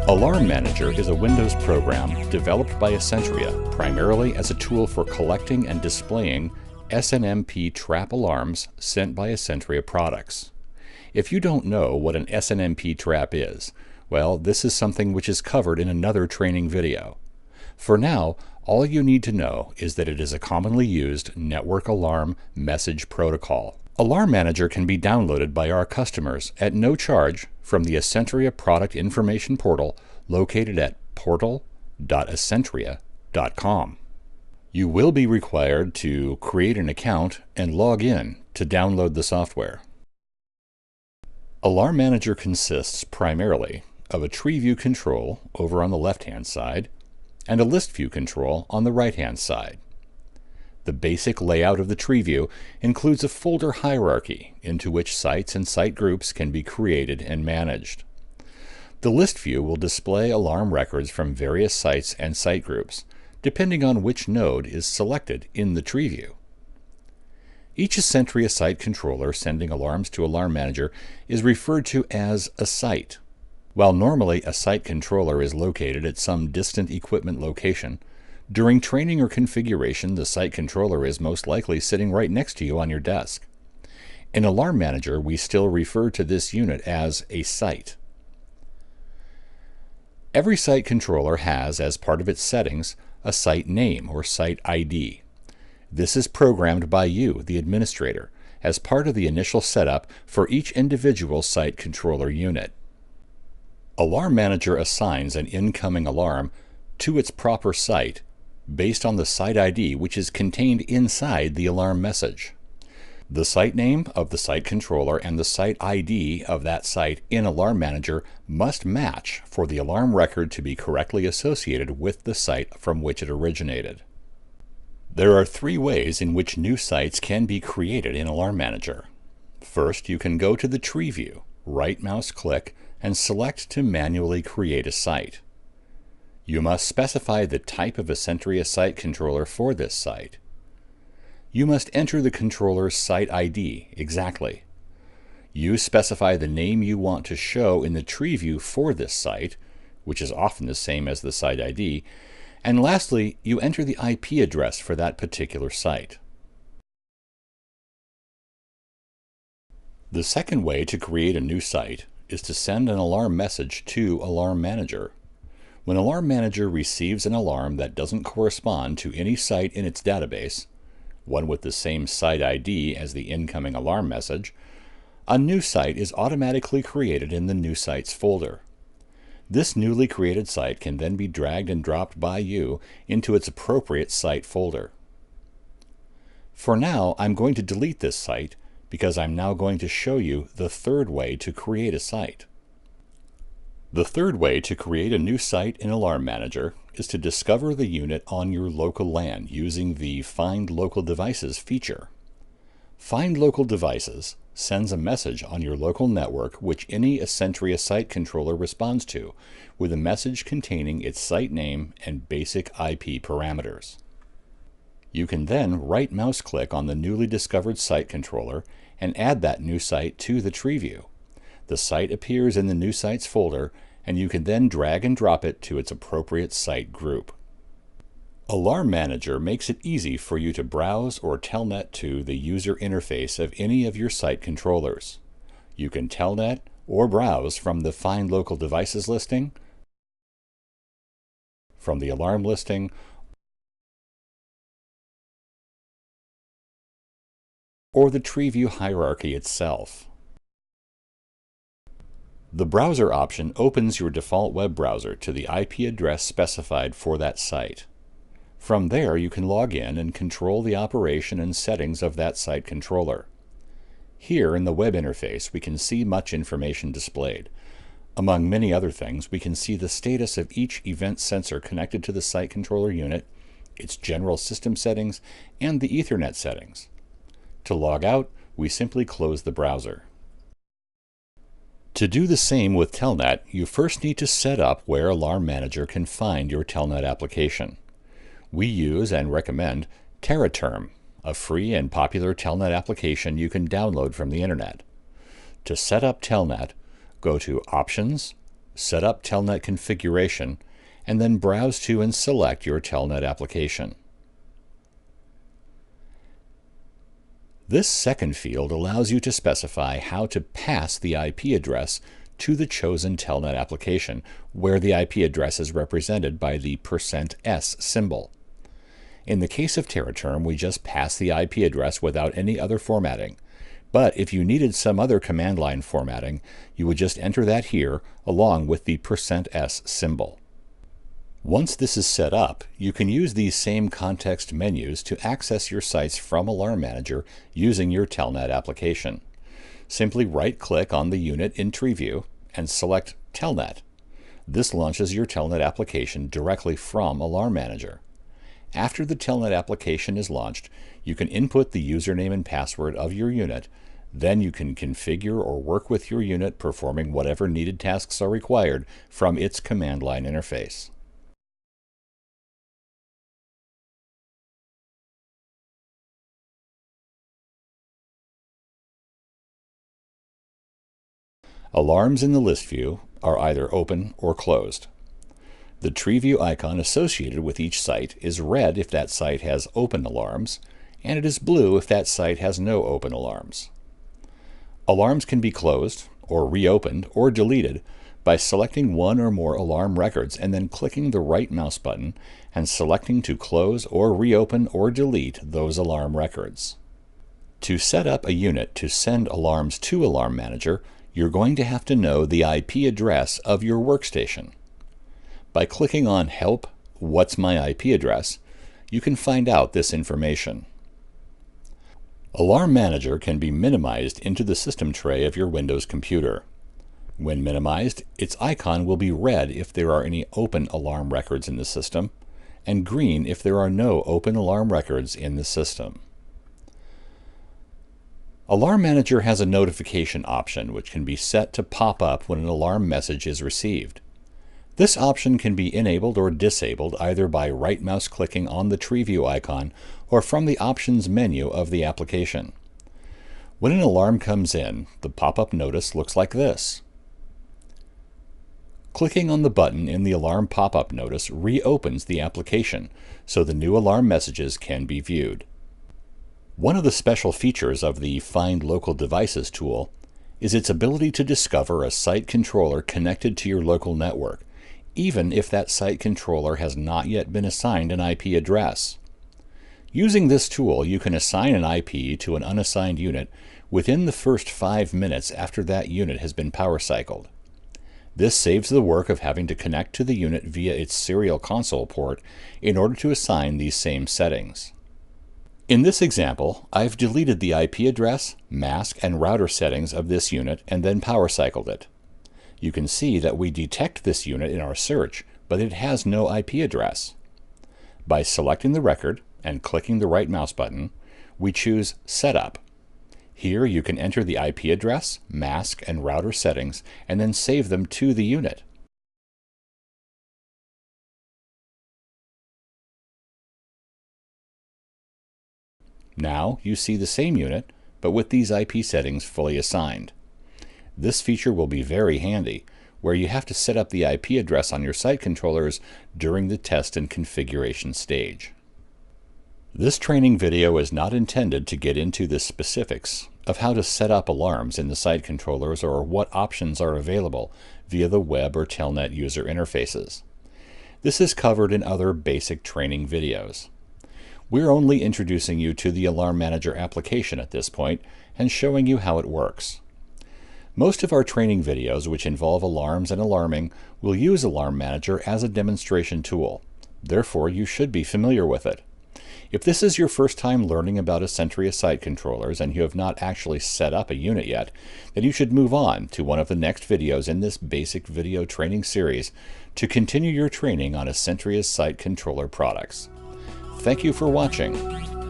Alarm Manager is a Windows program developed by Asentria primarily as a tool for collecting and displaying SNMP trap alarms sent by Asentria products. If you don't know what an SNMP trap is, well, this is something which is covered in another training video. For now, all you need to know is that it is a commonly used network alarm message protocol. Alarm Manager can be downloaded by our customers at no charge from the Asentria Product Information Portal located at portal.asentria.com. You will be required to create an account and log in to download the software. Alarm Manager consists primarily of a tree view control over on the left-hand side and a list view control on the right-hand side. The basic layout of the tree view includes a folder hierarchy into which sites and site groups can be created and managed. The list view will display alarm records from various sites and site groups, depending on which node is selected in the tree view. Each Asentria site controller sending alarms to Alarm Manager is referred to as a site. While normally a site controller is located at some distant equipment location, during training or configuration, the site controller is most likely sitting right next to you on your desk. In Alarm Manager, we still refer to this unit as a site. Every site controller has, as part of its settings, a site name or site ID. This is programmed by you, the administrator, as part of the initial setup for each individual site controller unit. Alarm Manager assigns an incoming alarm to its proper site based on the site ID which is contained inside the alarm message. The site name of the site controller and the site ID of that site in Alarm Manager must match for the alarm record to be correctly associated with the site from which it originated. There are three ways in which new sites can be created in Alarm Manager. First, you can go to the tree view, right mouse click, and select to manually create a site. You must specify the type of Asentria site controller for this site. You must enter the controller's site ID exactly. You specify the name you want to show in the tree view for this site, which is often the same as the site ID, and lastly, you enter the IP address for that particular site. The second way to create a new site is to send an alarm message to Alarm Manager. When Alarm Manager receives an alarm that doesn't correspond to any site in its database, one with the same site ID as the incoming alarm message, a new site is automatically created in the New Sites folder. This newly created site can then be dragged and dropped by you into its appropriate site folder. For now, I'm going to delete this site because I'm now going to show you the third way to create a site. The third way to create a new site in Alarm Manager is to discover the unit on your local LAN using the Find Local Devices feature. Find Local Devices sends a message on your local network which any Asentria site controller responds to, with a message containing its site name and basic IP parameters. You can then right mouse click on the newly discovered site controller and add that new site to the tree view. The site appears in the New Sites folder, and you can then drag and drop it to its appropriate site group. Alarm Manager makes it easy for you to browse or telnet to the user interface of any of your site controllers. You can telnet or browse from the Find Local Devices listing, from the alarm listing, or the tree view hierarchy itself. The browser option opens your default web browser to the IP address specified for that site. From there, you can log in and control the operation and settings of that site controller. Here in the web interface, we can see much information displayed. Among many other things, we can see the status of each event sensor connected to the site controller unit, its general system settings, and the Ethernet settings. To log out, we simply close the browser. To do the same with Telnet, you first need to set up where Alarm Manager can find your Telnet application. We use and recommend TerraTerm, a free and popular Telnet application you can download from the internet. To set up Telnet, go to Options, set up Telnet configuration, and then browse to and select your Telnet application. This second field allows you to specify how to pass the IP address to the chosen Telnet application, where the IP address is represented by the %S symbol. In the case of TerraTerm, we just pass the IP address without any other formatting. But if you needed some other command line formatting, you would just enter that here along with the %S symbol. Once this is set up, you can use these same context menus to access your sites from Alarm Manager using your Telnet application. Simply right-click on the unit in Tree View and select Telnet. This launches your Telnet application directly from Alarm Manager. After the Telnet application is launched, you can input the username and password of your unit. Then you can configure or work with your unit, performing whatever needed tasks are required from its command line interface. Alarms in the list view are either open or closed. The tree view icon associated with each site is red if that site has open alarms, and it is blue if that site has no open alarms. Alarms can be closed, or reopened, or deleted by selecting one or more alarm records and then clicking the right mouse button and selecting to close or reopen or delete those alarm records. To set up a unit to send alarms to Alarm Manager, you're going to have to know the IP address of your workstation. By clicking on Help, What's My IP Address, you can find out this information. Alarm Manager can be minimized into the system tray of your Windows computer. When minimized, its icon will be red if there are any open alarm records in the system, and green if there are no open alarm records in the system. Alarm Manager has a notification option which can be set to pop up when an alarm message is received. This option can be enabled or disabled either by right mouse clicking on the tree view icon or from the options menu of the application. When an alarm comes in, the pop-up notice looks like this. Clicking on the button in the alarm pop-up notice reopens the application so the new alarm messages can be viewed. One of the special features of the Find Local Devices tool is its ability to discover a site controller connected to your local network, even if that site controller has not yet been assigned an IP address. Using this tool, you can assign an IP to an unassigned unit within the first 5 minutes after that unit has been power cycled. This saves the work of having to connect to the unit via its serial console port in order to assign these same settings. In this example, I've deleted the IP address, mask, and router settings of this unit and then power cycled it. You can see that we detect this unit in our search, but it has no IP address. By selecting the record and clicking the right mouse button, we choose Setup. Here you can enter the IP address, mask, and router settings and then save them to the unit. Now you see the same unit, but with these IP settings fully assigned. This feature will be very handy, where you have to set up the IP address on your site controllers during the test and configuration stage. This training video is not intended to get into the specifics of how to set up alarms in the site controllers or what options are available via the web or Telnet user interfaces. This is covered in other basic training videos. We're only introducing you to the Alarm Manager application at this point and showing you how it works. Most of our training videos which involve alarms and alarming will use Alarm Manager as a demonstration tool. Therefore, you should be familiar with it. If this is your first time learning about Asentria site controllers and you have not actually set up a unit yet, then you should move on to one of the next videos in this basic video training series to continue your training on Asentria's site controller products. Thank you for watching.